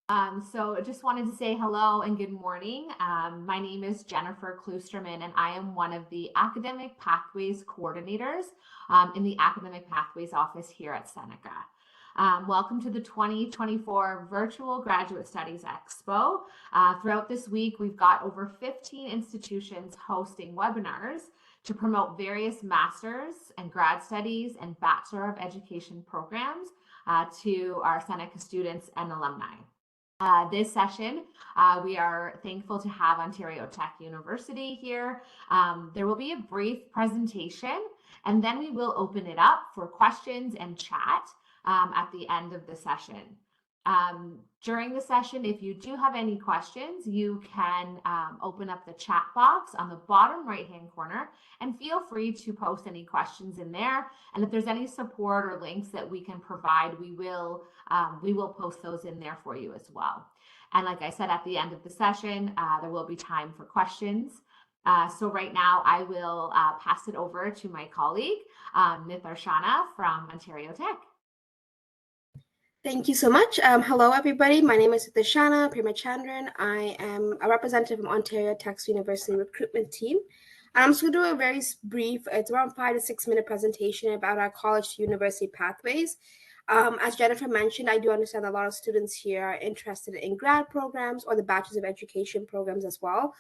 So just wanted to say hello and good morning. My name is Jennifer Kloosterman, and I am one of the Academic Pathways Coordinators in the Academic Pathways office here at Seneca. Welcome to the 2024 Virtual Graduate Studies Expo. Throughout this week, we've got over 15 institutions hosting webinars to promote various master's and grad studies and Bachelor of Education programs to our Seneca students and alumni. This session, we are thankful to have Ontario Tech University here. There will be a brief presentation, and then we will open it up for questions and chat at the end of the session. During the session, if you do have any questions, you can open up the chat box on the bottom right-hand corner and feel free to post any questions in there. And if there's any support or links that we can provide, we will post those in there for you as well. And like I said, at the end of the session, there will be time for questions. So right now, I will pass it over to my colleague, Nitharshana from Ontario Tech. Thank you so much. Hello, everybody. My name is Dishana Premachandran. I am a representative from Ontario Tech's University recruitment team. I'm just going to do a very brief, it's around 5 to 6 minute presentation about our college to university pathways. As Jennifer mentioned, I do understand a lot of students here are interested in grad programs or the Bachelor's of Education programs as well.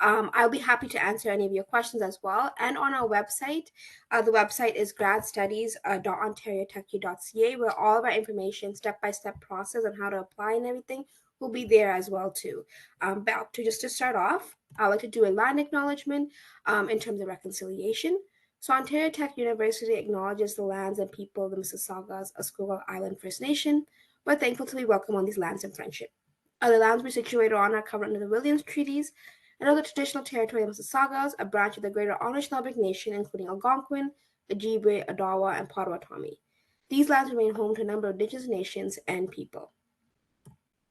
I'll be happy to answer any of your questions as well. And on our website, the website is gradstudies.ontariotech.ca, where all of our information, step-by-step process on how to apply and everything will be there as well too. But to start off, I'd like to do a land acknowledgement in terms of reconciliation. So Ontario Tech University acknowledges the lands and people of the Mississaugas of Squirrel Island First Nation. We're thankful to be welcome on these lands in friendship. The lands we're situated on are covered under the Williams Treaties and other traditional territory of Mississaugas, a branch of the Greater Anishinaabe Nation, including Algonquin, Ojibwe, Odawa, and Potawatomi. These lands remain home to a number of indigenous nations and people.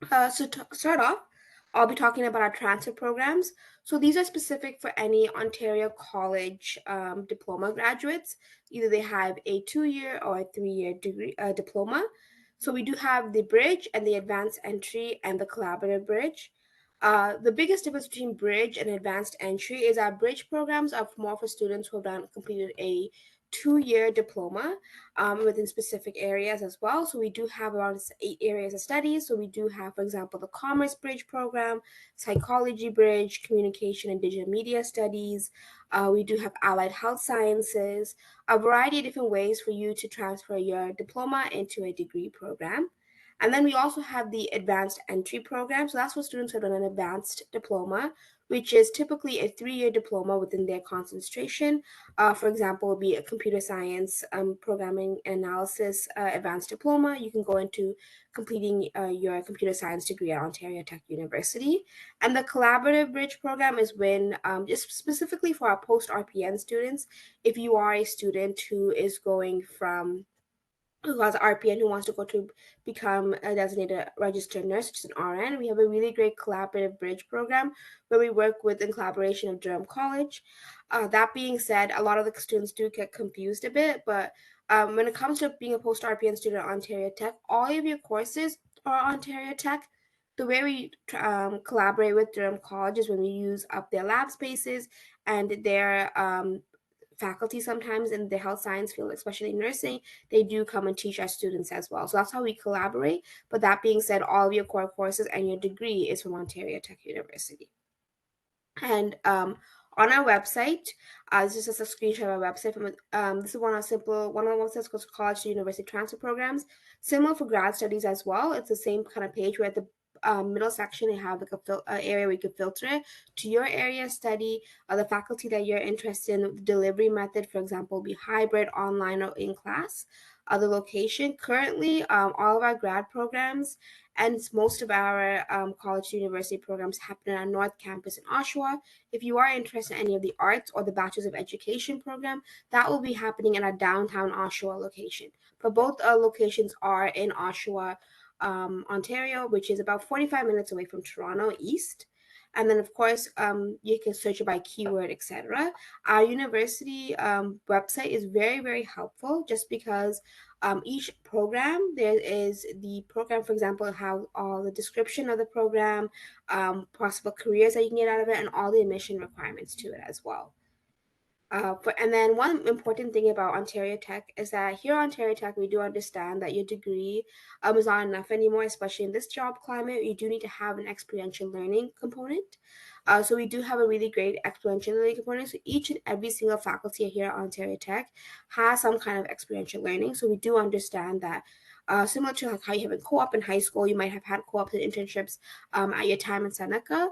So to start off, I'll be talking about our transfer programs. So these are specific for any Ontario college diploma graduates. Either they have a 2-year or a 3-year degree diploma. So we do have the bridge and the advanced entry and the collaborative bridge. The biggest difference between bridge and advanced entry is our bridge programs are more for students who have completed a 2-year diploma within specific areas as well. So we do have around 8 areas of studies. So we do have, for example, the Commerce Bridge program, Psychology Bridge, Communication and Digital Media Studies. We do have Allied Health Sciences, a variety of different ways for you to transfer your diploma into a degree program. And then we also have the advanced entry program. So that's for students who have done an advanced diploma, which is typically a 3-year diploma within their concentration. For example, would be a computer science, programming and analysis advanced diploma. You can go into completing your computer science degree at Ontario Tech University. And the collaborative bridge program is when, just specifically for our post-RPN students, if you are a student who is going from who has RPN who wants to go to become a designated registered nurse, which is an RN. We have a really great collaborative bridge program where we work with in collaboration of Durham College. That being said, a lot of the students do get confused a bit, but when it comes to being a post-RPN student at Ontario Tech, all of your courses are Ontario Tech. The way we collaborate with Durham College is when we use up their lab spaces and their faculty sometimes in the health science field, especially nursing, they do come and teach our students as well. So that's how we collaborate. But that being said, all of your core courses and your degree is from Ontario Tech University. And on our website, this is just a screenshot of our website. This is one of the websites called College to University Transfer Programs. Similar for grad studies as well. It's the same kind of page where at the middle section, you have like a area where you can filter it to your area of study, the faculty that you're interested in, the delivery method, for example, will be hybrid, online, or in class. The location, currently, all of our grad programs and most of our college to university programs happen in our North Campus in Oshawa. If you are interested in any of the arts or the Bachelor's of Education program, that will be happening in our downtown Oshawa location. But both locations are in Oshawa, Ontario, which is about 45 minutes away from Toronto East. And then, of course, you can search it by keyword, etc. Our university website is very, very helpful just because each program, there is the program, for example, how all the description of the program, possible careers that you can get out of it, and all the admission requirements to it as well. And then one important thing about Ontario Tech is that here at Ontario Tech, we do understand that your degree is not enough anymore, especially in this job climate. You do need to have an experiential learning component. So we do have a really great experiential learning component. So each and every single faculty here at Ontario Tech has some kind of experiential learning. So we do understand that. Similar to like how you have a co-op in high school, you might have had co-ops and internships at your time in Seneca.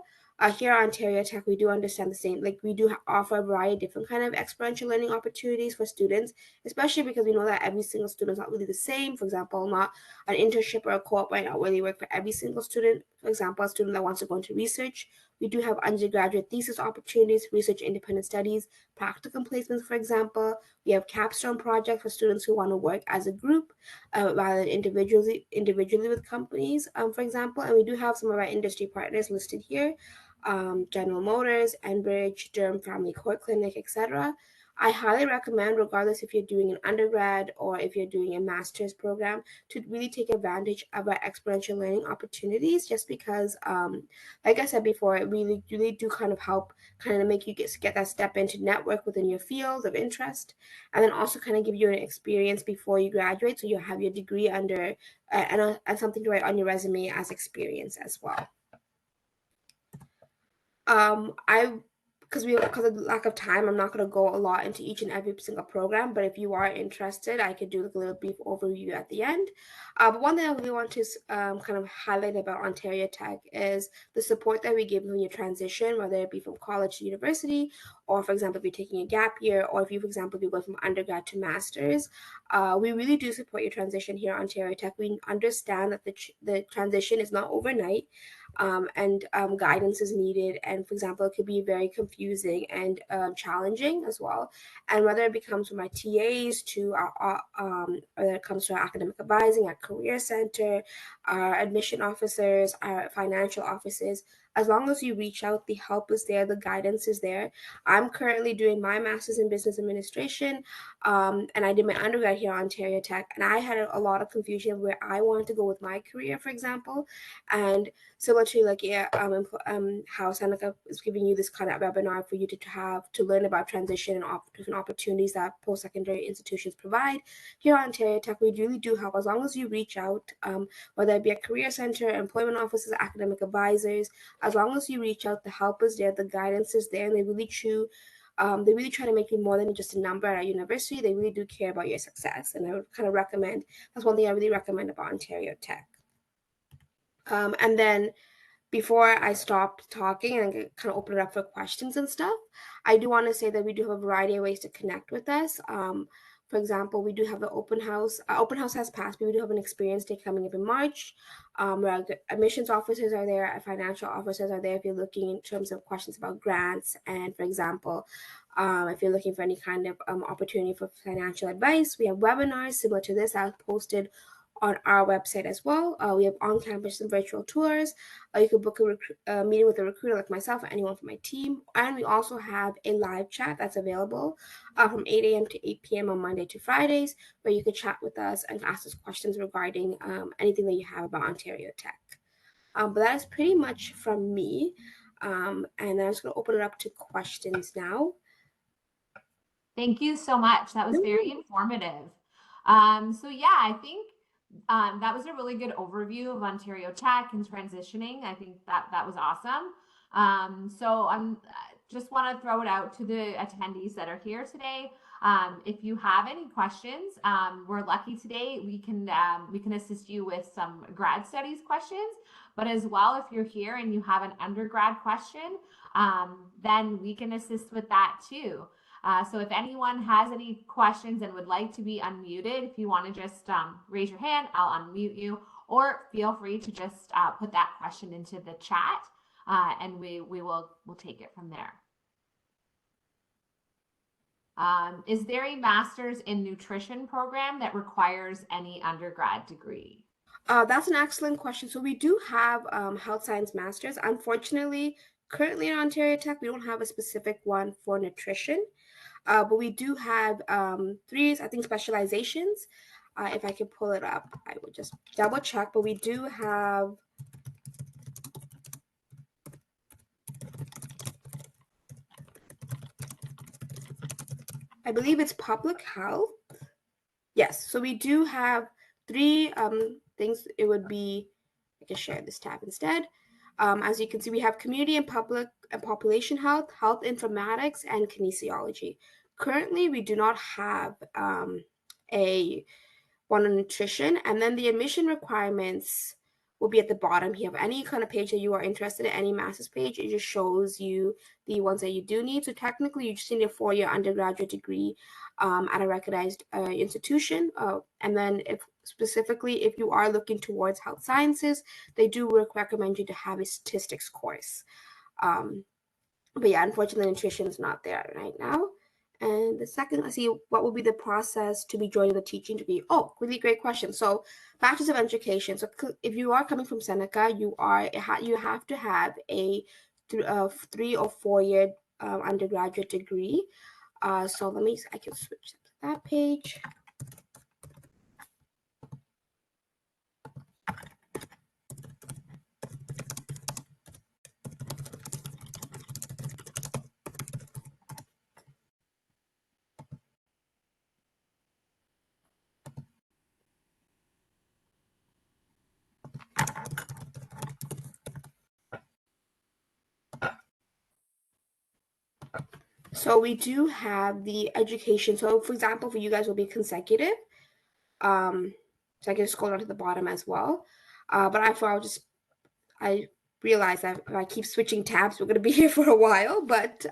Here at Ontario Tech, we do understand the same. Like we do offer a variety of different kind of experiential learning opportunities for students, especially because we know that every single student is not really the same. For example, not an internship or a co-op might not really work for every single student. For example, a student that wants to go into research, we do have undergraduate thesis opportunities, research independent studies, practicum placements, for example. We have capstone projects for students who want to work as a group rather than individually with companies, for example. And we do have some of our industry partners listed here. General Motors, Enbridge, Durham Family Court Clinic, etc. I highly recommend, regardless if you're doing an undergrad or if you're doing a master's program, to really take advantage of our experiential learning opportunities, just because, like I said before, it really do kind of help kind of make you get that step into network within your field of interest, and then also kind of give you an experience before you graduate, so you have your degree under and something to write on your resume as experience as well. I because of the lack of time, I'm not going to go a lot into each and every single program. But if you are interested, I could do like a little brief overview at the end. But one thing I really want to kind of highlight about Ontario Tech is the support that we give when you transition, whether it be from college to university, or for example, if you're taking a gap year, or if you, for example, if you go from undergrad to masters. We really do support your transition here at Ontario Tech. We understand that the transition is not overnight. And guidance is needed. And for example, it could be very confusing and challenging as well. And whether it becomes from our TAs to whether it comes to our academic advising, our career center, our admission officers, our financial offices, as long as you reach out, the help is there, the guidance is there. I'm currently doing my master's in business administration, and I did my undergrad here at Ontario Tech, and I had a lot of confusion where I wanted to go with my career, for example. And similar to like how Seneca is giving you this kind of webinar for you to learn about transition and different opportunities that post-secondary institutions provide. Here at Ontario Tech, we really do help as long as you reach out, whether it be a career center, employment offices, academic advisors. As long as you reach out, the help is there, the guidance is there, and they really try to make you more than just a number at a university. They really do care about your success, and I would kind of recommend. That's one thing I really recommend about Ontario Tech. And then before I stop talking and kind of open it up for questions and stuff, I do want to say that we do have a variety of ways to connect with us. For example, we do have the open house. Open house has passed, but we do have an experience day coming up in March. Where admissions officers are there, our financial officers are there if you're looking in terms of questions about grants. And for example, if you're looking for any kind of opportunity for financial advice, we have webinars similar to this that are posted on our website as well. We have on-campus and virtual tours. You can book a meeting with a recruiter like myself or anyone from my team. And we also have a live chat that's available from 8 a.m. to 8 p.m. on Monday to Fridays, where you can chat with us and ask us questions regarding anything that you have about Ontario Tech. But that is pretty much from me. And I'm just going to open it up to questions now. Thank you so much. That was very informative. So yeah, I think that was a really good overview of Ontario Tech and transitioning. I think that was awesome. So I'm just want to throw it out to the attendees that are here today. If you have any questions, we're lucky today. We can assist you with some grad studies questions, but as well, if you're here and you have an undergrad question, then we can assist with that too. So if anyone has any questions and would like to be unmuted, if you want to just raise your hand, I'll unmute you, or feel free to just put that question into the chat, and we'll take it from there. Is there a master's in nutrition program that requires any undergrad degree? That's an excellent question. So we do have health science masters. Unfortunately, currently in Ontario Tech, we don't have a specific one for nutrition, but we do have three, I think, specializations. If I could pull it up, I would just double check, but we do have, I believe it's public health. Yes, so we do have three things. It would be, I can share this tab instead. As you can see, we have community and public and population health, health informatics, and kinesiology. Currently, we do not have a one on nutrition, and then the admission requirements will be at the bottom here of any kind of page that you are interested in, any master's page. It just shows you the ones that you do need. So technically, you just need a 4-year undergraduate degree at a recognized institution. And then if you are looking towards health sciences, they do recommend you to have a statistics course. But yeah, unfortunately, nutrition is not there right now. And the second, let's see, what will be the process to be joining the teaching degree? Oh, really great question. So, Bachelor's of Education. So, if you are coming from Seneca, you have to have a 3 or 4-year undergraduate degree. So I can switch to that page. So we do have the education. So for example, for you guys will be consecutive. So I can scroll down to the bottom as well. But I realize that if I keep switching tabs, we're going to be here for a while. But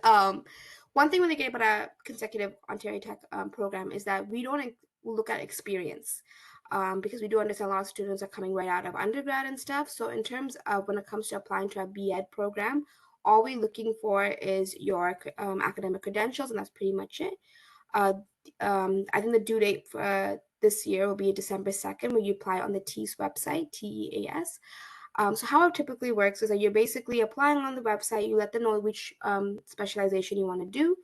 one thing really great about a consecutive Ontario Tech program is that we don't look at experience. Because we do understand a lot of students are coming right out of undergrad and stuff. So in terms of when it comes to applying to a B.Ed program, all we're looking for is your academic credentials, and that's pretty much it. I think the due date for this year will be December 2nd, when you apply on the TEAS website, TEAS. So how it typically works is that you're basically applying on the website. You let them know which specialization you want to do,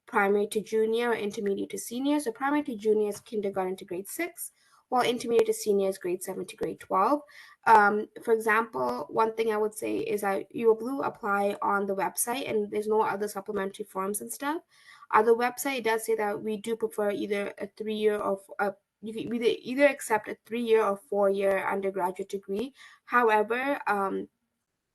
primary to junior or intermediate to senior. So primary to junior is kindergarten to grade 6, while intermediate to senior is grade 7 to grade 12. For example, one thing I would say is that you will apply on the website, and there's no other supplementary forms and stuff. The website does say that we do prefer either a 3-year or you can either accept a 3-year or 4-year undergraduate degree. However,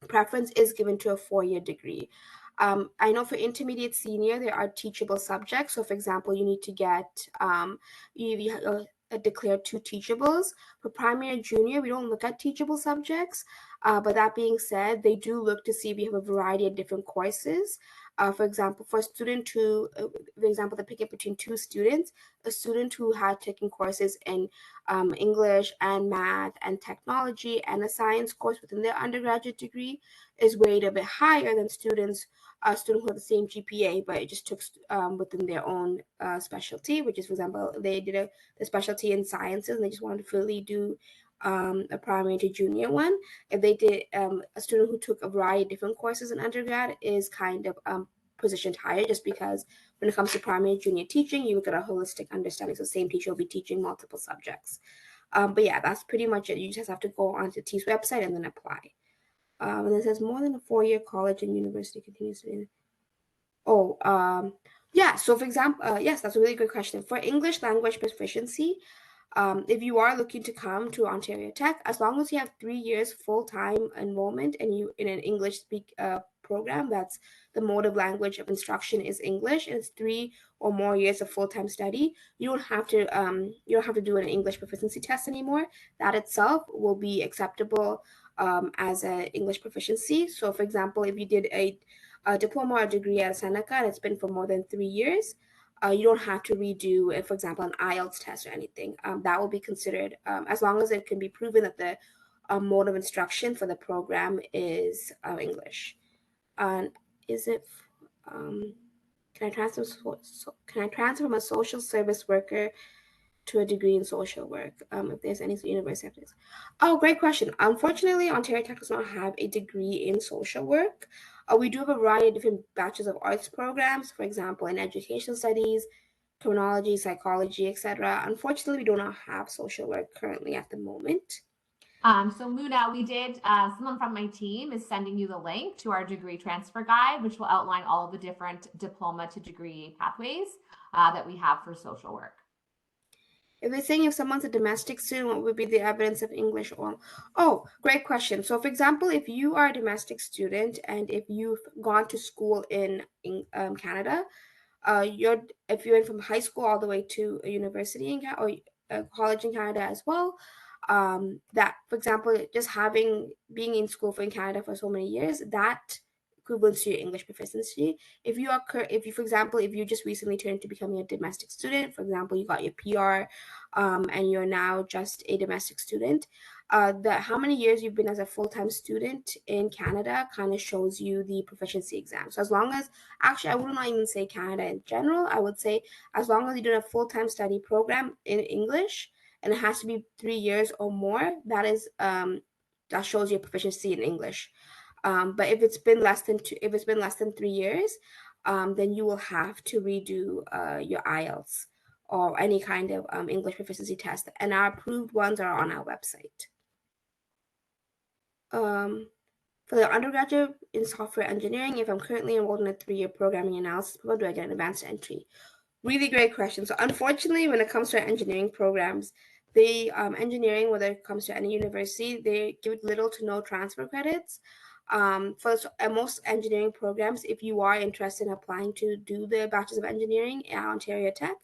preference is given to a 4-year degree. I know for intermediate senior, there are teachable subjects. So for example, you need to get, declare 2 teachables. For primary and junior, we don't look at teachable subjects. But that being said, they do look to see if you have a variety of different courses. For example, for a student who, for example, they pick it between 2 students, a student who had taken courses in English and math and technology and a science course within their undergraduate degree is weighted a bit higher than students who have the same GPA, but it just took within their own specialty, which is, for example, they did a specialty in sciences and they just wanted to fully do a primary to junior one. If they did a student who took a variety of different courses in undergrad is kind of positioned higher, just because when it comes to primary and junior teaching, you get a holistic understanding. So the same teacher will be teaching multiple subjects. But yeah, that's pretty much it. You just have to go onto TEAS website and then apply. And it says more than a 4-year college and university continues to. Yeah. So for example, yes, that's a really good question. For English language proficiency, if you are looking to come to Ontario Tech, as long as you have 3 years full-time enrollment and you in an English program, that's the mode of language of instruction is English, and it's 3 or more years of full-time study, you don't have to do an English proficiency test anymore. That itself will be acceptable as an English proficiency. So, for example, if you did a diploma or degree at Seneca and it's been for more than 3 years, you don't have to redo, for example, an IELTS test or anything. That will be considered, as long as it can be proven that the mode of instruction for the program is English. Is it? Can I transfer? Can I transfer from a social service worker to a degree in social work, if there's any university after. Oh, great question. Unfortunately, Ontario Tech does not have a degree in social work. We do have a variety of different bachelors of arts programs, for example, in education studies, criminology, psychology, etc. Unfortunately, we do not have social work currently at the moment. So Muna, we did, someone from my team is sending you the link to our degree transfer guide, which will outline all of the different diploma to degree pathways that we have for social work. If they're saying if someone's a domestic student, what would be the evidence of English or? Oh, great question. So, for example, if you are a domestic student and if you've gone to school in Canada, if you went from high school all the way to a university in Canada or a college in Canada as well, that, for example, just being in school in Canada for so many years, that equivalent to your English proficiency. If you, for example, if you just recently turned to becoming a domestic student, for example, you got your PR, and you're now just a domestic student, how many years you've been as a full-time student in Canada kind of shows you the proficiency exam. So as long as, actually, I would not even say Canada in general, I would say as long as you do a full-time study program in English, and it has to be 3 years or more, that shows your proficiency in English. But if it's been less than 3 years, then you will have to redo your IELTS or any kind of English proficiency test, and our approved ones are on our website. For the undergraduate in software engineering, if I'm currently enrolled in a 3-year programming analysis program, do I get an advanced entry? Really great question. So unfortunately, when it comes to engineering programs, engineering, whether it comes to any university, they give little to no transfer credits. For most engineering programs, if you are interested in applying to do the Bachelor's of Engineering at Ontario Tech,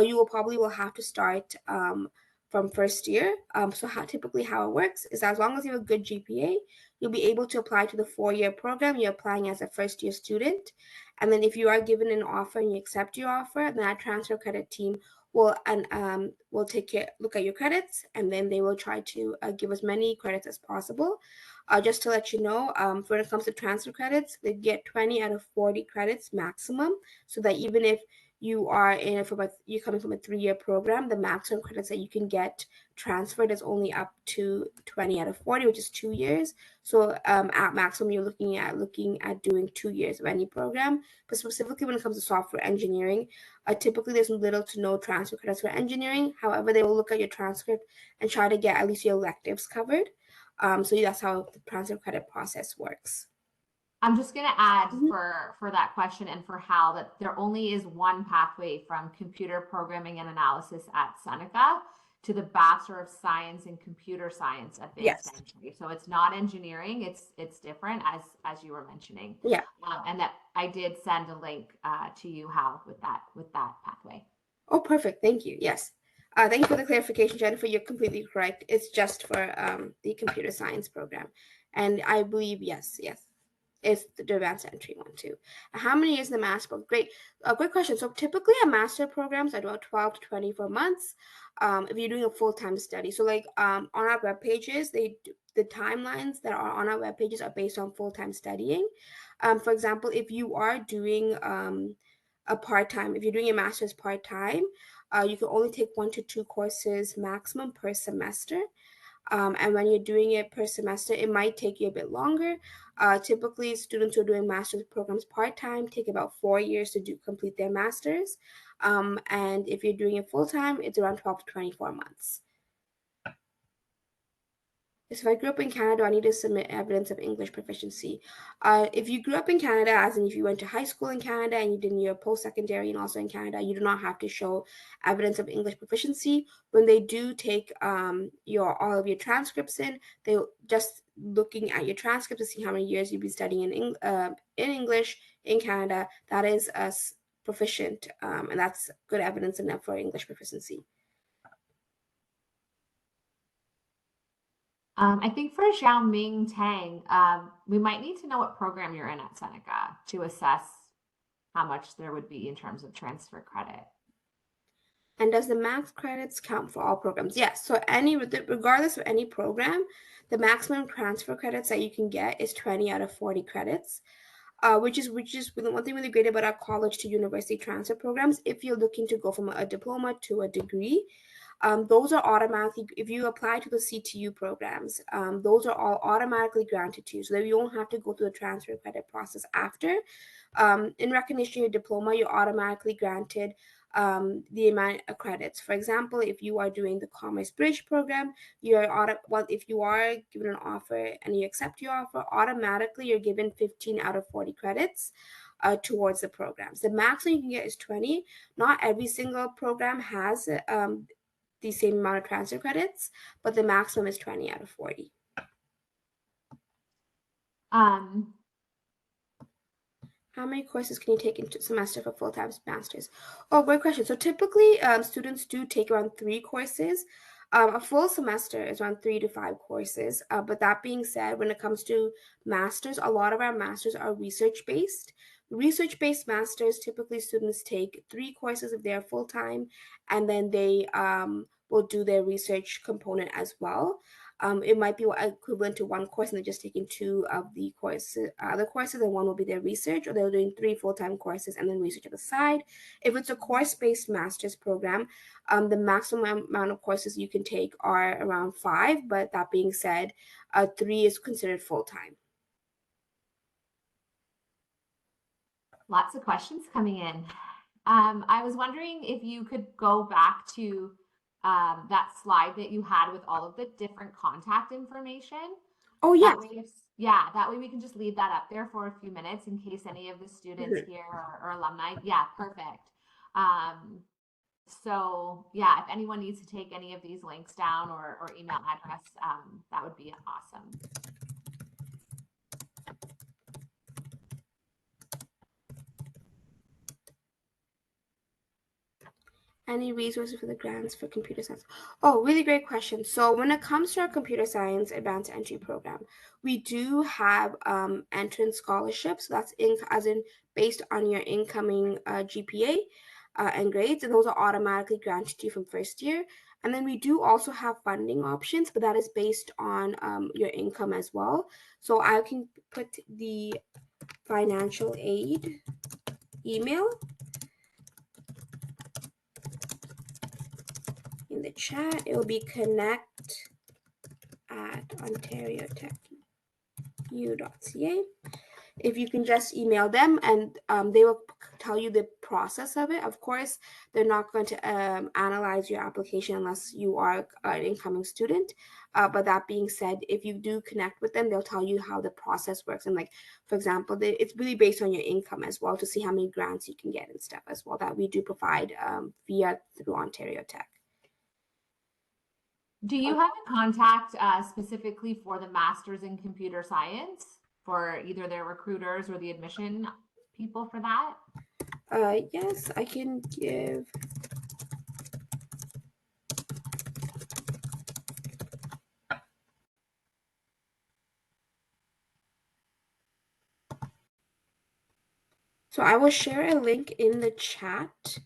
you will have to start from first year. So typically how it works is as long as you have a good GPA, you'll be able to apply to the 4-year program. You're applying as a first-year student. And then if you are given an offer and you accept your offer, then our transfer credit team will look at your credits, and then they will try to give as many credits as possible. Just to let you know, when it comes to transfer credits, they get 20 out of 40 credits maximum, so that even if you're coming from a 3-year program, the maximum credits that you can get transferred is only up to 20 out of 40, which is 2 years. So at maximum, you're looking at doing 2 years of any program. But specifically when it comes to software engineering, typically there's little to no transfer credits for engineering. However, they will look at your transcript and try to get at least your electives covered. So that's how the transfer credit process works. I'm just going to add for that question and for Hal that there only is one pathway from computer programming and analysis at Seneca to the Bachelor of Science in Computer Science advanced entry. So it's not engineering; it's different, as you were mentioning. Yeah. And that I did send a link to you, Hal, with that pathway. Oh, perfect. Thank you. Yes. Thank you for the clarification, Jennifer. You're completely correct. It's just for the computer science program, and I believe yes. It's the advanced entry one too. How many years in the master program? Great question. So typically a master programs are about 12 to 24 months. If you're doing a full-time study. So like on our web pages, the timelines that are on our web pages are based on full-time studying. For example, if you are doing if you're doing a master's part-time, you can only take 1 to 2 courses maximum per semester. And when you're doing it per semester, it might take you a bit longer. Typically, students who are doing master's programs part-time take about 4 years to complete their master's. And if you're doing it full-time, it's around 12 to 24 months. So if I grew up in Canada, I need to submit evidence of English proficiency. If you grew up in Canada, as in if you went to high school in Canada and you did your post-secondary and also in Canada, you do not have to show evidence of English proficiency. When they do take all of your transcripts in, they just looking at your transcript to see how many years you've been studying in English in Canada. That is proficient, and that's good evidence enough for English proficiency. I think for Xiaoming Tang, we might need to know what program you're in at Seneca to assess how much there would be in terms of transfer credit. And does the max credits count for all programs? Yes. So regardless of any program, the maximum transfer credits that you can get is 20 out of 40 credits, which is one thing really great about our college to university transfer programs. If you're looking to go from a diploma to a degree, those are automatically, if you apply to the CTU programs, those are all automatically granted to you, so that you don't have to go through the transfer credit process after. In recognition of your diploma, you're automatically granted the amount of credits. For example, if you are doing the Commerce Bridge program, if you are given an offer and you accept your offer, automatically you're given 15 out of 40 credits towards the programs. The maximum you can get is 20. Not every single program has the same amount of transfer credits, but the maximum is 20 out of 40. How many courses can you take in a semester for full-time masters? Oh, great question. So typically, students do take around 3 courses. A full semester is around 3 to 5 courses. But that being said, when it comes to masters, a lot of our masters are research-based. Research-based masters, typically students take 3 courses if they're full-time, and then they will do their research component as well. It might be equivalent to 1 course and they're just taking 2 of the other courses, and 1 will be their research, or they're doing 3 full-time courses and then research at the side. If it's a course-based master's program, the maximum amount of courses you can take are around 5, but that being said, 3 is considered full-time. Lots of questions coming in. I was wondering if you could go back to that slide that you had with all of the different contact information. Oh, yes. That way we can just leave that up there for a few minutes in case any of the students here or alumni. Yeah, perfect. So yeah, if anyone needs to take any of these links down or email address, that would be awesome. Any resources for the grants for computer science? Oh, really great question. So when it comes to our computer science advanced entry program, we do have entrance scholarships. So that's based on your incoming GPA and grades, and those are automatically granted to you from first year. And then we do also have funding options, but that is based on your income as well. So I can put the financial aid email in the chat. It will be connect@ontariotech.u.ca. If you can just email them, and they will tell you the process of it. Of course, they're not going to analyze your application unless you are an incoming student. But that being said, if you do connect with them, they'll tell you how the process works. And like, for example, it's really based on your income as well to see how many grants you can get and stuff as well that we do provide through Ontario Tech. Do you have a contact specifically for the Masters in Computer Science for either their recruiters or the admission people for that? Yes, I can give. So I will share a link in the chat.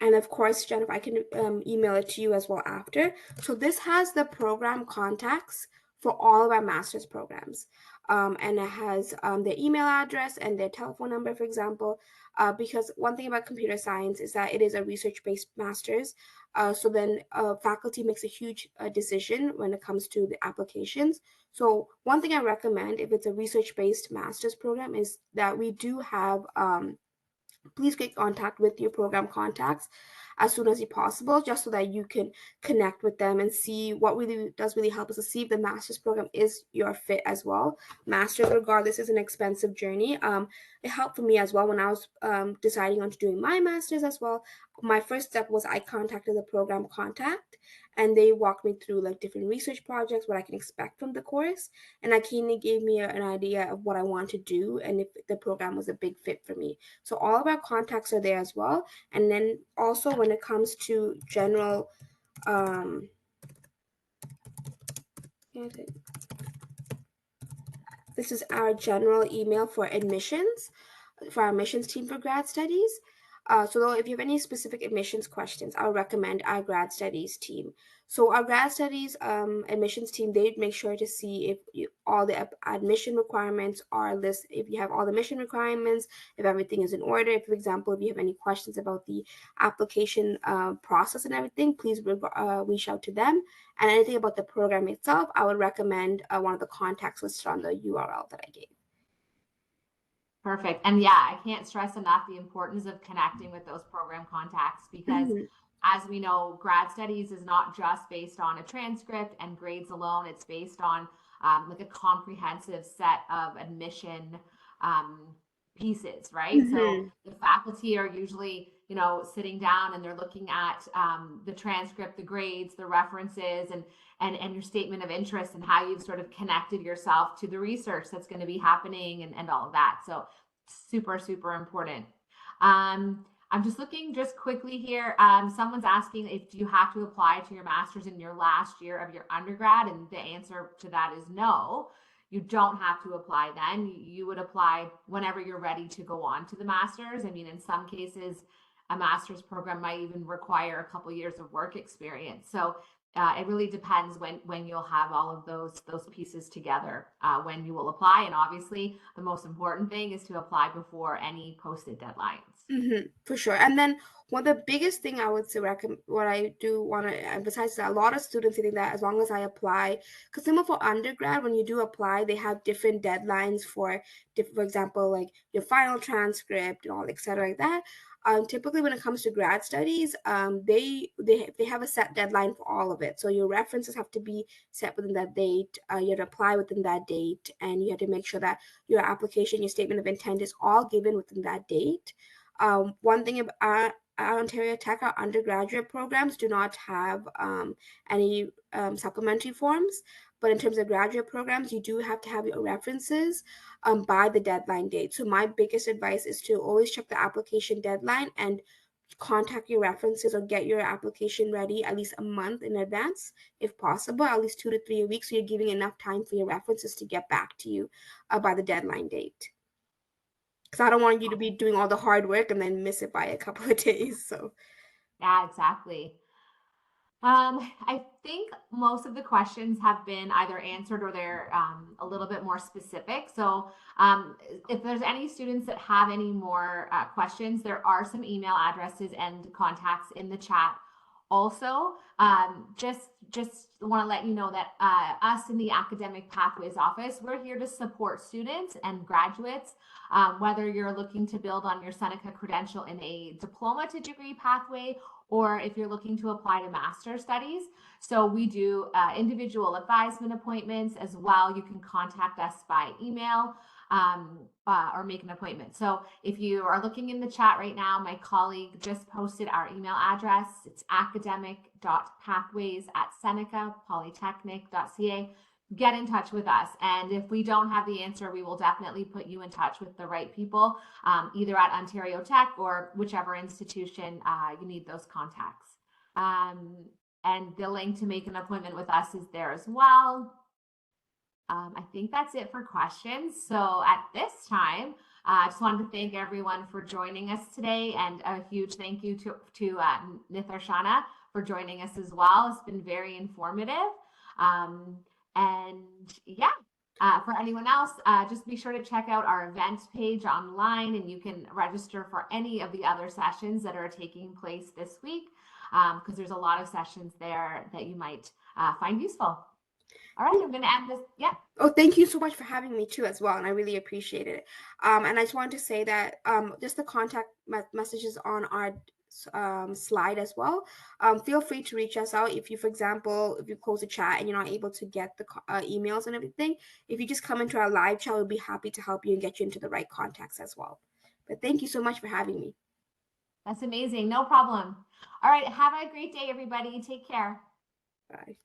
And of course, Jennifer, I can email it to you as well after. So this has the program contacts for all of our master's programs. And it has their email address and their telephone number, for example, because one thing about computer science is that it is a research-based master's. So then faculty makes a huge decision when it comes to the applications. So one thing I recommend if it's a research-based master's program is that we do have please get contact with your program contacts as soon as possible, just so that you can connect with them and see what really help us to see if the master's program is your fit as well. Master's, regardless, is an expensive journey. It helped for me as well when I was deciding on doing my master's as well. My first step was I contacted the program contact, and they walked me through like different research projects, what I can expect from the course, and that kind of gave me an idea of what I want to do and if the program was a big fit for me. So all of our contacts are there as well. And then also when it comes to general, this is our general email for admissions, for our admissions team for grad studies. So if you have any specific admissions questions, I would recommend our grad studies team. So our grad studies admissions team, they make sure to see if all the admission requirements are listed, if you have all the admission requirements, if everything is in order. If, for example, if you have any questions about the application process and everything, please reach out to them. And anything about the program itself, I would recommend one of the contacts listed on the URL that I gave. Perfect. And yeah, I can't stress enough the importance of connecting with those program contacts because Mm-hmm. as we know, grad studies is not just based on a transcript and grades alone. It's based on like a comprehensive set of admission um, pieces, right? So Mm-hmm. the faculty are usually, sitting down and they're looking at the transcript, the grades, the references, and your statement of interest and how you've sort of connected yourself to the research that's going to be happening and all of that. So super, super important. I'm just looking just quickly here. Someone's asking if you have to apply to your master's in your last year of your undergrad, and the answer to that is no. You don't have to apply then. You would apply whenever you're ready to go on to the master's. I mean, in some cases, a master's program might even require a couple years of work experience. So it really depends when you'll have all of those pieces together when you will apply. And obviously, the most important thing is to apply before any posted deadlines. Mm-hmm, for sure. And then one of the biggest thing I would say, what I do want to emphasize is that a lot of students think that as long as I apply, because some of for undergrad, when you do apply, they have different deadlines for example, like your final transcript and all, et cetera, like that. Typically, when it comes to grad studies, they have a set deadline for all of it. So your references have to be set within that date. You have to apply within that date, and you have to make sure that your application, your statement of intent is all given within that date. One thing about Ontario Tech, our undergraduate programs do not have any supplementary forms. But in terms of graduate programs, you do have to have your references by the deadline date. So my biggest advice is to always check the application deadline and contact your references or get your application ready at least a month in advance, if possible, at least 2 to 3 weeks. So you're giving enough time for your references to get back to you by the deadline date, because I don't want you to be doing all the hard work and then miss it by a couple of days. So, Yeah, exactly. I think most of the questions have been either answered or they're a little bit more specific. So, if there's any students that have any more questions, there are some email addresses and contacts in the chat. Also, just want to let you know that us in the Academic Pathways Office, we're here to support students and graduates, whether you're looking to build on your Seneca credential in a diploma to degree pathway or if you're looking to apply to master's studies. So we do individual advisement appointments as well. You can contact us by email or make an appointment. So if you are looking in the chat right now, my colleague just posted our email address. It's academic.pathways@senecapolytechnic.ca. Get in touch with us. And if we don't have the answer, we will definitely put you in touch with the right people, either at Ontario Tech or whichever institution you need those contacts. And the link to make an appointment with us is there as well. I think that's it for questions. So at this time, I just wanted to thank everyone for joining us today, and a huge thank you to Nitharshana for joining us as well. It's been very informative. And yeah, for anyone else, just be sure to check out our events page online, and you can register for any of the other sessions that are taking place this week, because there's a lot of sessions there that you might find useful. All right, I'm going to end this. Yeah. oh, thank you so much for having me too as well, and I really appreciate it. And I just wanted to say that just the contact messages on our slide as well. Feel free to reach us out if you, for example, if you close the chat and you're not able to get the emails and everything. If you just come into our live chat, we'll be happy to help you and get you into the right contacts as well. But thank you so much for having me. That's amazing. No problem. All right. Have a great day, everybody. Take care. Bye.